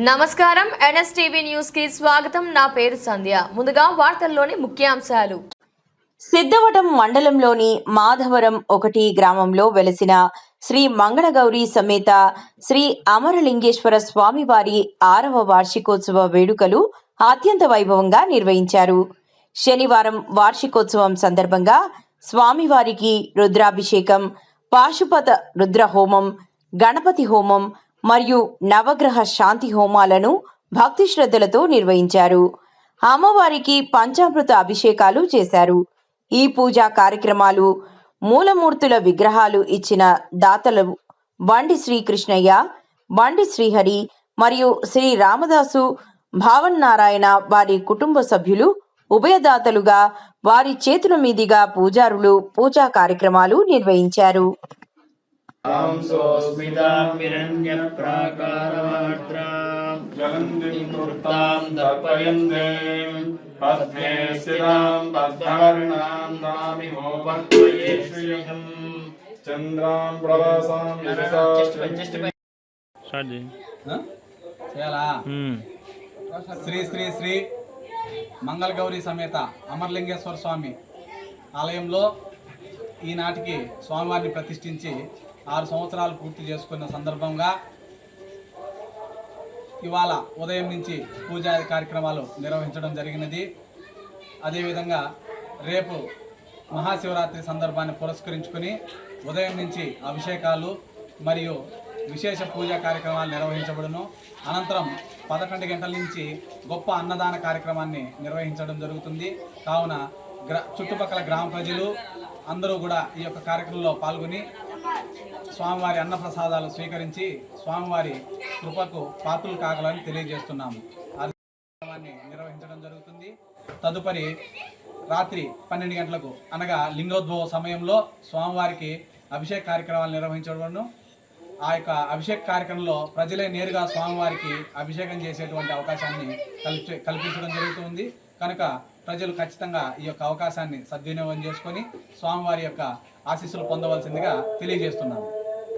నమస్కారం NSTV news కి స్వాగతం. నా పేరు సంధ్య. ముందుగా వార్తల్లోని ముఖ్యాంశాలు. సిద్ధవటం మండలంలోని మాధవరం 1 గ్రామంలో వెలసిన శ్రీ మంగళగౌరి సమేత శ్రీ అమరలింగేశ్వర స్వామివారి 6వ వార్షికోత్సవ వేడుకలు అత్యంత వైభవంగా నిర్వహించారు. శనివారం వార్షికోత్సవం సందర్భంగా స్వామివారికి రుద్రాభిషేకం, పాశుపత రుద్ర హోమం, గణపతి హోమం మరియు నవగ్రహ శాంతి హోమాలను భక్తి శ్రద్ధలతో నిర్వహించారు. అమ్మవారికి పంచామృత అభిషేకాలు చేశారు. ఈ పూజా కార్యక్రమాలు మూలమూర్తుల విగ్రహాలు ఇచ్చిన దాతలు బండి శ్రీకృష్ణయ్య, బండి శ్రీహరి మరియు శ్రీ రామదాసు భావన్నారాయణ వారి కుటుంబ సభ్యులు ఉభయదాతలుగా వారి చేతుల మీదుగా పూజారులు పూజా కార్యక్రమాలు నిర్వహించారు. శ్రీ శ్రీ శ్రీ మంగళగౌరి సమేత అమరలింగేశ్వర స్వామి ఆలయంలో ఈనాటికి స్వామివారిని ప్రతిష్ఠించి 6 సంవత్సరాలు పూర్తి చేసుకున్న సందర్భంగా ఇవాళ ఉదయం నుంచి పూజా కార్యక్రమాలు నిర్వహించడం జరిగినది. అదేవిధంగా రేపు మహాశివరాత్రి సందర్భాన్ని పురస్కరించుకొని ఉదయం నుంచి అభిషేకాలు మరియు విశేష పూజా కార్యక్రమాలు నిర్వహించబడును. అనంతరం 11 గంటల నుంచి గొప్ప అన్నదాన కార్యక్రమాన్ని నిర్వహించడం జరుగుతుంది. కావున చుట్టుపక్కల గ్రామ ప్రజలు అందరూ కూడా ఈ యొక్క కార్యక్రమంలో పాల్గొని స్వామివారి అన్నప్రసాదాలు స్వీకరించి స్వామివారి కృపకు పాత్రలు కాగలని తెలియజేస్తున్నాము. కార్యక్రమాన్ని నిర్వహించడం జరుగుతుంది. తదుపరి రాత్రి 12 గంటలకు అనగా లింగోద్భవ సమయంలో స్వామివారికి అభిషేక కార్యక్రమాలు నిర్వహించబడును. ఆ యొక్క అభిషేక కార్యక్రమంలో ప్రజలే నేరుగా స్వామివారికి అభిషేకం చేసేటువంటి అవకాశాన్ని కల్పించడం జరుగుతుంది. కనుక ప్రజలు ఖచ్చితంగా ఈ యొక్క అవకాశాన్ని సద్వినియోగం చేసుకొని స్వామివారి యొక్క ఆశీస్సులు పొందవలసిందిగా తెలియజేస్తున్నాను.